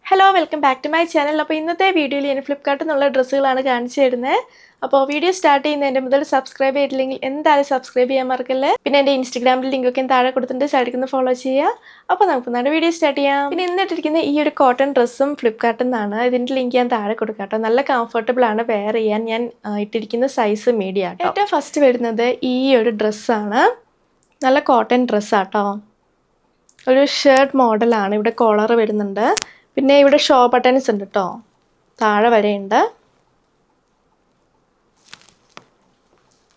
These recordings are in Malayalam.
Hello welcome back to my channel. അപ്പോൾ ഇന്നത്തെ വീഡിയോയിൽ ഞാൻ ഫ്ലിപ്കാർട്ടിൽ നിന്നുള്ള ഡ്രസ്സുകളാണ് കാണിച്ചു തരുന്നത്. അപ്പോൾ വീഡിയോ സ്റ്റാർട്ട് ചെയ്യുന്നതിൻ്റെ മുതൽ സബ്സ്ക്രൈബ് ചെയ്തില്ലെങ്കിൽ എന്തായാലും സബ്സ്ക്രൈബ് ചെയ്യാൻ മറക്കല്ലേ. പിന്നെ എൻ്റെ ഇൻസ്റ്റാഗ്രാമിൽ ലിങ്കൊക്കെ താഴെ കൊടുത്തിട്ട് സൈഡിൽ ഫോളോ ചെയ്യുക. അപ്പോൾ നമുക്ക് നല്ല വീഡിയോ സ്റ്റാർട്ട് ചെയ്യാം. പിന്നെ ഇന്നിട്ടിരിക്കുന്ന ഈ ഒരു കോട്ടൺ ഡ്രസ്സും ഫ്ലിപ്കാർട്ടിൽ നിന്നാണ്. ഇതിൻ്റെ ലിങ്ക് ഞാൻ താഴെ കൊടുക്കാം കേട്ടോ. നല്ല കംഫർട്ടബിൾ ആണ് വെയർ ചെയ്യാൻ. ഞാൻ ഇട്ടിരിക്കുന്ന സൈസ് മീഡിയം ആട്ടോ. ഏറ്റവും ഫസ്റ്റ് വരുന്നത് ഈ ഒരു ഡ്രസ്സാണ്. നല്ല കോട്ടൺ ഡ്രസ്സാട്ടോ. ഒരു ഷർട്ട് മോഡലാണ്. ഇവിടെ കോളർ വരുന്നുണ്ട്. പിന്നെ ഇവിടെ ഷോ ബട്ടൺസ് ഉണ്ട് കേട്ടോ, താഴെ വരെയുണ്ട്.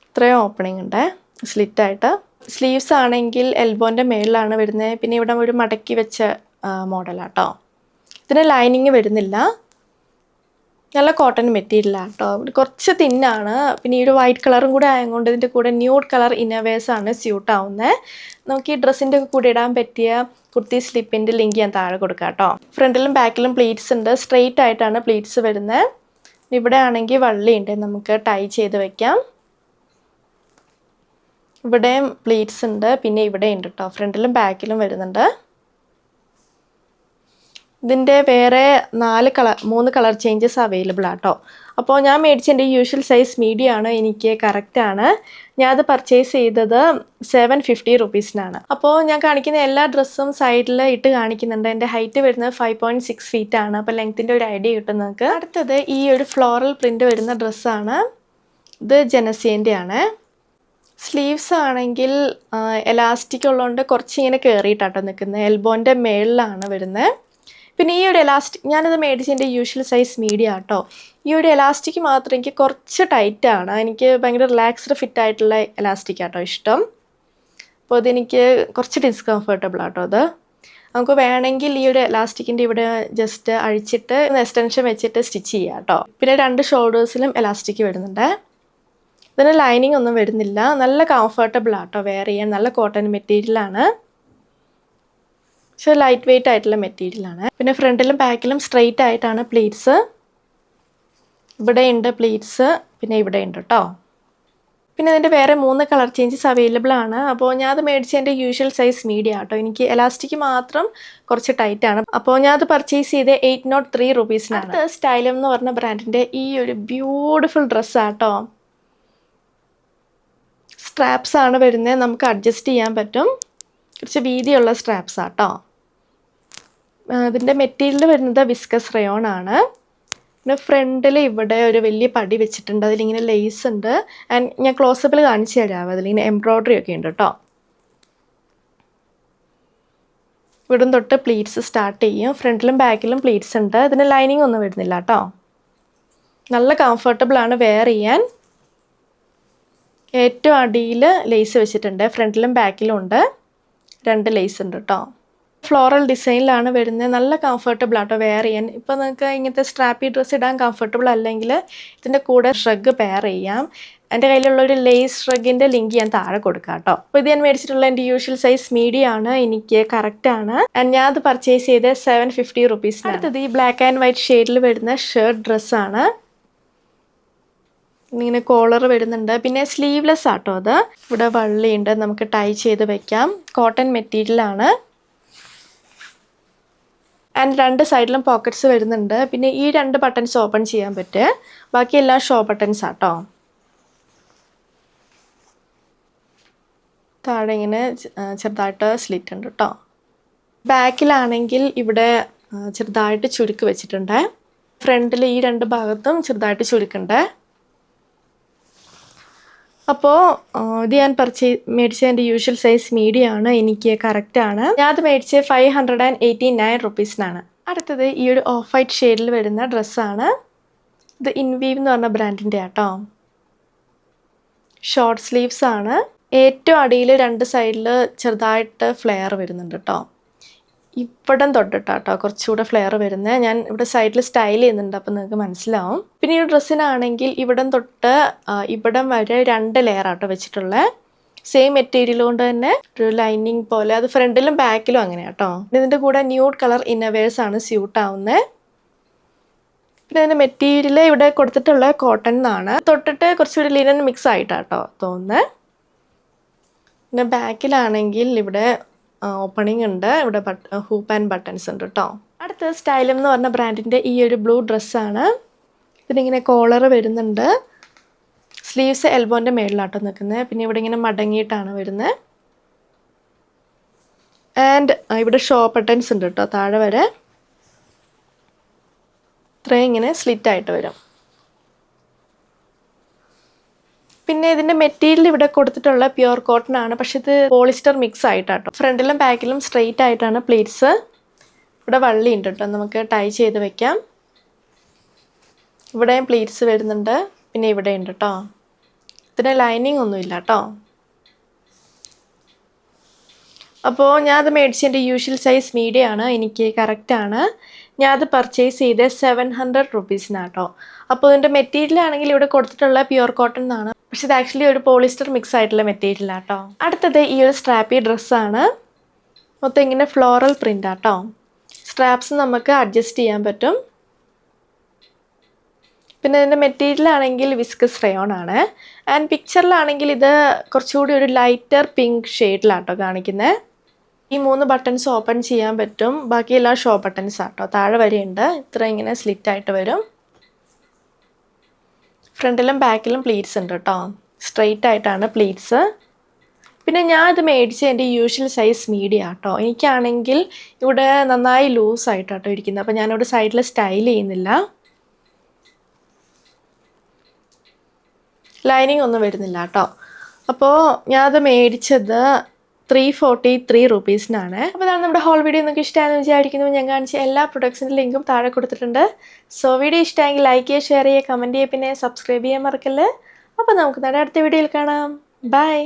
ഇത്രയും ഓപ്പണിംഗ് ഉണ്ട് സ്ലിറ്റായിട്ട്. സ്ലീവ്സ് ആണെങ്കിൽ എൽബോൻ്റെ മേളിലാണ് വരുന്നത്. പിന്നെ ഇവിടെ ഒരു മടക്കി വെച്ച മോഡലാട്ടോ. ഇതിന് ലൈനിങ് വരുന്നില്ല. നല്ല കോട്ടൺ മെറ്റീരിയലാണ് കേട്ടോ. കുറച്ച് തിന്നാണ്. പിന്നെ ഈ ഒരു വൈറ്റ് കളറും കൂടെ ആയതുകൊണ്ട് ഇതിൻ്റെ കൂടെ ന്യൂഡ് കളർ ഇന്നവേഴ്സാണ് സ്യൂട്ട് ആവുന്നത്. നമുക്ക് ഈ ഡ്രസ്സിൻ്റെ കൂടെ ഇടാൻ പറ്റിയ കുർത്തി സ്ലിപ്പിൻ്റെ ലിങ്ക് ഞാൻ താഴെ കൊടുക്കാം കേട്ടോ. ഫ്രണ്ടിലും ബാക്കിലും പ്ലീറ്റ്സ് ഉണ്ട്. സ്ട്രെയിറ്റ് ആയിട്ടാണ് പ്ലീറ്റ്സ് വരുന്നത്. ഇവിടെ ആണെങ്കിൽ വള്ളിയുണ്ട്, നമുക്ക് ടൈ ചെയ്ത് വെക്കാം. ഇവിടെയും പ്ലീറ്റ്സ് ഉണ്ട്. പിന്നെ ഇവിടെ ഉണ്ട് കേട്ടോ, ഫ്രണ്ടിലും ബാക്കിലും വരുന്നുണ്ട്. ഇതിൻ്റെ വേറെ 3 കളർ ചേഞ്ചസ് അവൈലബിൾ ആട്ടോ. അപ്പോൾ ഞാൻ മേടിച്ച എൻ്റെ യൂഷ്വൽ സൈസ് മീഡിയം ആണ്, എനിക്ക് കറക്റ്റാണ്. ഞാൻ അത് പർച്ചേസ് ചെയ്തത് 750 റുപ്പീസിനാണ്. അപ്പോൾ ഞാൻ കാണിക്കുന്ന എല്ലാ ഡ്രസ്സും സൈഡിൽ ഇട്ട് കാണിക്കുന്നുണ്ട്. എൻ്റെ ഹൈറ്റ് വരുന്നത് 5.6 ഫീറ്റ് ആണ്. അപ്പോൾ ലെങ്ത്തിൻ്റെ ഒരു ഐഡിയ കിട്ടും നിങ്ങൾക്ക്. അടുത്തത് ഈ ഒരു ഫ്ലോറൽ പ്രിൻ്റ് വരുന്ന ഡ്രസ്സാണ്. ഇത് ജനസേൻ്റെ ആണ്. സ്ലീവ്സ് ആണെങ്കിൽ എലാസ്റ്റിക് ഉള്ളതുകൊണ്ട് കുറച്ചിങ്ങനെ കയറിയിട്ടാട്ടോ നിൽക്കുന്നത്. എൽബോൻ്റെ മേളിലാണ് വരുന്നത്. പിന്നെ ഈ ഒരു എലാസ്റ്റിക്, ഞാനത് മേടിച്ചതിൻ്റെ യൂഷ്വൽ സൈസ് മീഡിയം ആട്ടോ. ഈ ഒരു എലാസ്റ്റിക് മാത്രം എനിക്ക് കുറച്ച് ടൈറ്റാണ്. എനിക്ക് ഭയങ്കര റിലാക്സ്ഡ് ഫിറ്റ് ആയിട്ടുള്ള എലാസ്റ്റിക് ആട്ടോ ഇഷ്ടം. അപ്പോൾ അതെനിക്ക് കുറച്ച് ഡിസ്കംഫർട്ടബിൾ ആട്ടോ അത്. നമുക്ക് വേണമെങ്കിൽ ഈ ഒരു എലാസ്റ്റിക്കിൻ്റെ ഇവിടെ ജസ്റ്റ് അഴിച്ചിട്ട് എക്സ്റ്റൻഷൻ വെച്ചിട്ട് സ്റ്റിച്ച് ചെയ്യാം കേട്ടോ. പിന്നെ 2 ഷോൾഡേഴ്സിലും എലാസ്റ്റിക് വരുന്നുണ്ട്. ഇതിന് ലൈനിങ് ഒന്നും വരുന്നില്ല. നല്ല കംഫർട്ടബിൾ ആട്ടോ വെയർ ചെയ്യാൻ. നല്ല കോട്ടൺ മെറ്റീരിയലാണ്. പക്ഷേ ലൈറ്റ് വെയിറ്റ് ആയിട്ടുള്ള മെറ്റീരിയലാണ്. പിന്നെ ഫ്രണ്ടിലും ബാക്കിലും സ്ട്രെയിറ്റ് ആയിട്ടാണ് പ്ലീറ്റ്സ്. ഇവിടെ ഉണ്ട് പ്ലീറ്റ്സ്, പിന്നെ ഇവിടെ ഉണ്ട് കേട്ടോ. പിന്നെ ഇതിൻ്റെ വേറെ 3 കളർ ചേഞ്ചസ് അവൈലബിൾ ആണ്. അപ്പോൾ ഞാൻ അത് മേടിച്ച എൻ്റെ യൂഷ്വൽ സൈസ് മീഡിയം ആട്ടോ. എനിക്ക് എലാസ്റ്റിക് മാത്രം കുറച്ച് ടൈറ്റാണ്. അപ്പോൾ ഞാൻ അത് പർച്ചേസ് ചെയ്ത് 803 റുപ്പീസിനാണ്. അടുത്ത സ്റ്റൈലം എന്ന് പറഞ്ഞ ബ്രാൻഡിൻ്റെ ഈ ഒരു ബ്യൂട്ടിഫുൾ ഡ്രസ്സാട്ടോ. സ്ട്രാപ്സ് ആണ് വരുന്നത്, നമുക്ക് അഡ്ജസ്റ്റ് ചെയ്യാൻ പറ്റും. കുറച്ച് വീതിയുള്ള സ്ട്രാപ്സ് ആട്ടോ. ഇതിൻ്റെ മെറ്റീരിയൽ വരുന്നത് വിസ്കസ് റയോൺ ആണ്. പിന്നെ ഫ്രണ്ടിൽ ഇവിടെ ഒരു വലിയ പടി വെച്ചിട്ടുണ്ട്. അതിലിങ്ങനെ ലേസ് ഉണ്ട്. ആൻഡ് ഞാൻ ക്ലോസപ്പിൽ കാണിച്ചു തരാം. അതിലിങ്ങനെ എംബ്രോയ്ഡറി ഒക്കെ ഉണ്ട് കേട്ടോ. ഇവിടും തൊട്ട് പ്ലീറ്റ്സ് സ്റ്റാർട്ട് ചെയ്യും. ഫ്രണ്ടിലും ബാക്കിലും പ്ലീറ്റ്സ് ഉണ്ട്. ഇതിന് ലൈനിങ് ഒന്നും വരുന്നില്ല കേട്ടോ. നല്ല കംഫർട്ടബിൾ ആണ് വെയർ ചെയ്യാൻ. ഏറ്റവും അടിയിൽ ലേസ് വെച്ചിട്ടുണ്ട്. ഫ്രണ്ടിലും ബാക്കിലും ഉണ്ട്. 2 ലേസ് ഉണ്ട് കേട്ടോ. ഫ്ലോറൽ ഡിസൈനിലാണ് വരുന്നത്. നല്ല കംഫർട്ടബിൾ ആട്ടോ വെയർ ചെയ്യാൻ. ഇപ്പോൾ നിങ്ങൾക്ക് ഇങ്ങനത്തെ സ്ട്രാപ്പി ഡ്രസ്സ് ഇടാൻ കംഫർട്ടബിൾ അല്ലെങ്കിൽ ഇതിൻ്റെ കൂടെ ഷ്രഗ് പെയർ ചെയ്യാം. എൻ്റെ കയ്യിലുള്ളൊരു ലേസ് ഷ്രഗിൻ്റെ ലിങ്ക് ഞാൻ താഴെ കൊടുക്കാം കേട്ടോ. അപ്പോൾ ഇത് ഞാൻ മേടിച്ചിട്ടുള്ള എൻ്റെ യൂഷ്വൽ സൈസ് മീഡിയം ആണ്, എനിക്ക് കറക്റ്റാണ്. ആൻഡ് ഞാൻ അത് പർച്ചേസ് ചെയ്ത് 750 റുപ്പീസിന്. അടുത്തത് ഈ ബ്ലാക്ക് ആൻഡ് വൈറ്റ് ഷെയ്ഡിൽ വരുന്ന ഷർട്ട് ഡ്രസ്സാണ്. ഇങ്ങനെ കോളർ വരുന്നുണ്ട്. പിന്നെ സ്ലീവ്ലെസ് ആട്ടോ അത്. ഇവിടെ വള്ളിയുണ്ട്, നമുക്ക് ടൈ ചെയ്ത് വെക്കാം. കോട്ടൺ മെറ്റീരിയലാണ്. ആൻഡ് 2 സൈഡിലും പോക്കറ്റ്സ് വരുന്നുണ്ട്. പിന്നെ ഈ 2 ബട്ടൺസ് ഓപ്പൺ ചെയ്യാൻ പറ്റും. ബാക്കിയെല്ലാം ഷോ ബട്ടൺസ് ആട്ടോ. താഴെ ഇങ്ങനെ ചെറുതായിട്ട് സ്ലിറ്റ് ഉണ്ട് കേട്ടോ. ബാക്കിലാണെങ്കിൽ ഇവിടെ ചെറുതായിട്ട് ചുരുക്ക് വെച്ചിട്ടുണ്ട്. ഫ്രണ്ടിൽ ഈ 2 ഭാഗത്തും ചെറുതായിട്ട് ചുരുക്കുണ്ട്. അപ്പോൾ ഇത് ഞാൻ മേടിച്ച എൻ്റെ യൂഷ്വൽ സൈസ് മീഡിയം ആണ്, എനിക്ക് കറക്റ്റാണ്. ഞാൻ അത് മേടിച്ച് 589 റുപ്പീസിനാണ്. അടുത്തത് ഈ ഒരു ഓഫ് വൈറ്റ് ഷെയ്ഡിൽ വരുന്ന ഡ്രസ്സാണ്. ഇത് ഇൻവീവ് എന്ന് പറഞ്ഞ ബ്രാൻഡിൻ്റെ ആട്ടോ. ഷോർട്ട് സ്ലീവ്സ് ആണ്. ഏറ്റവും അടിയിൽ 2 സൈഡിൽ ചെറുതായിട്ട് ഫ്ലെയർ വരുന്നുണ്ട് കേട്ടോ. ഇവിടം തൊട്ടിട്ടാട്ടോ കുറച്ചുകൂടെ ഫ്ലെയർ വരുന്നത്. ഞാൻ ഇവിടെ സൈഡിൽ സ്റ്റൈൽ ചെയ്യുന്നുണ്ട്, അപ്പോൾ നിങ്ങൾക്ക് മനസ്സിലാവും. പിന്നെ ഈ ഡ്രസ്സിനാണെങ്കിൽ ഇവിടം തൊട്ട് ഇവിടം വരെ 2 ലെയർ ആട്ടോ വെച്ചിട്ടുള്ളത്. സെയിം മെറ്റീരിയൽ കൊണ്ട് തന്നെ ഒരു ലൈനിങ് പോലെ. അത് ഫ്രണ്ടിലും ബാക്കിലും അങ്ങനെ കേട്ടോ. ഇതിൻ്റെ കൂടെ ന്യൂഡ് കളർ ഇന്നവേഴ്സ് ആണ് സ്യൂട്ട് ആവുന്നത്. പിന്നെ ഇതിൻ്റെ മെറ്റീരിയൽ ഇവിടെ കൊടുത്തിട്ടുള്ള കോട്ടൺ എന്നാണ്. തൊട്ടിട്ട് കുറച്ചുകൂടി ലിനൻ മിക്സ് ആയിട്ടാട്ടോ തോന്നുന്നത്. പിന്നെ ബാക്കിലാണെങ്കിൽ ഇവിടെ ഓപ്പണിംഗ് ഉണ്ട്. ഇവിടെ ഹൂപ്പ് ആൻഡ് ബട്ടൺസ് ഉണ്ട് കേട്ടോ. അടുത്ത സ്റ്റൈലം എന്ന് പറഞ്ഞ ബ്രാൻഡിൻ്റെ ഈ ഒരു ബ്ലൂ ഡ്രസ്സാണ്. ഇതിനിങ്ങനെ കോളർ വരുന്നുണ്ട്. സ്ലീവ്സ് എൽബോൻ്റെ മേളിലാട്ടോ നിൽക്കുന്നത്. പിന്നെ ഇവിടെ ഇങ്ങനെ മടങ്ങിയിട്ടാണ് വരുന്നത്. ആൻഡ് ഇവിടെ ഷോ ബട്ടൺസ് ഉണ്ട് കേട്ടോ, താഴെ വരെ ഇത്രയും ഇങ്ങനെ സ്ലിറ്റ് ആയിട്ട് വരും. പിന്നെ ഇതിൻ്റെ മെറ്റീരിയൽ ഇവിടെ കൊടുത്തിട്ടുള്ള പ്യുവർ കോട്ടൺ ആണ്, പക്ഷെ ഇത് പോളിസ്റ്റർ മിക്സ് ആയിട്ടാട്ടോ. ഫ്രണ്ടിലും ബാക്കിലും സ്ട്രെയിറ്റ് ആയിട്ടാണ് പ്ലീറ്റ്സ്. ഇവിടെ വള്ളി ഉണ്ട് കേട്ടോ, നമുക്ക് ടൈ ചെയ്ത് വെക്കാം. ഇവിടെയും പ്ലീറ്റ്സ് വരുന്നുണ്ട്, പിന്നെ ഇവിടെ ഉണ്ട് കേട്ടോ. ഇതിന് ലൈനിങ് ഒന്നുമില്ല കേട്ടോ. അപ്പോൾ ഞാനത് മേടിച്ചതിൻ്റെ യൂഷ്വൽ സൈസ് മീഡിയം ആണ്, എനിക്ക് കറക്റ്റാണ്. ഞാനത് പർച്ചേസ് ചെയ്ത് 700 റുപ്പീസിനാട്ടോ. അപ്പോൾ ഇതിൻ്റെ മെറ്റീരിയൽ ആണെങ്കിൽ ഇവിടെ കൊടുത്തിട്ടുള്ള പ്യുവർ കോട്ടൺ എന്നാണ്, പക്ഷെ ഇത് ആക്ച്വലി ഒരു പോളിസ്റ്റർ മിക്സ് ആയിട്ടുള്ള മെറ്റീരിയലാട്ടോ. അടുത്തത് ഈ ഒരു സ്ട്രാപ്പി ഡ്രസ്സാണ്. മൊത്തം ഇങ്ങനെ ഫ്ലോറൽ പ്രിൻ്റ് ആട്ടോ. സ്ട്രാപ്സ് നമുക്ക് അഡ്ജസ്റ്റ് ചെയ്യാൻ പറ്റും. പിന്നെ ഇതിൻ്റെ മെറ്റീരിയൽ ആണെങ്കിൽ വിസ്കസ് റയോൺ ആണ്. ആൻഡ് പിക്ചറിലാണെങ്കിൽ ഇത് കുറച്ചുകൂടി ഒരു ലൈറ്റർ പിങ്ക് ഷെയ്ഡിലാട്ടോ കാണിക്കുന്നത്. ഈ 3 ബട്ടൺസ് ഓപ്പൺ ചെയ്യാൻ പറ്റും. ബാക്കിയെല്ലാം ഷോ ബട്ടൺസ് ആട്ടോ, താഴെ വരെയുണ്ട്. ഇത്ര ഇങ്ങനെ സ്ലിറ്റ് ആയിട്ട് വരും. ഫ്രണ്ടിലും ബാക്കിലും പ്ലീറ്റ്സ് ഉണ്ട് കേട്ടോ, സ്ട്രെയിറ്റ് ആയിട്ടാണ് പ്ലീറ്റ്സ്. പിന്നെ ഞാൻ ഇത് മേടിച്ച് എൻ്റെ യൂഷ്വൽ സൈസ് മീഡിയം ആട്ടോ. എനിക്കാണെങ്കിൽ ഇവിടെ നന്നായി ലൂസായിട്ടാട്ടോ ഇരിക്കുന്നത്, അപ്പോൾ ഞാനിവിടെ സൈഡിൽ സ്റ്റൈൽ ചെയ്യുന്നില്ല. ലൈനിങ് ഒന്നും വരുന്നില്ല കേട്ടോ. അപ്പോൾ ഞാനത് മേടിച്ചത് 343 റുപ്പീസിനാണ്. അപ്പോൾ അതാണ് നമ്മുടെ ഹോൾ വീഡിയോ നിങ്ങൾക്ക് ഇഷ്ടമാണെന്ന് വിചാരിക്കുന്നു. ഞാൻ കാണിച്ച എല്ലാ പ്രൊഡക്ട്സിൻ്റെ ലിങ്കും താഴെ കൊടുത്തിട്ടുണ്ട്. സോ വീഡിയോ ഇഷ്ടമെങ്കിൽ ലൈക്ക് ചെയ്യുക, ഷെയർ ചെയ്യുക, കമൻറ്റ് ചെയ്യുക, പിന്നെ സബ്സ്ക്രൈബ് ചെയ്യാൻ മറക്കല്ലേ. അപ്പോൾ നമുക്ക് അടുത്ത വീഡിയോയിൽ കാണാം. ബൈ.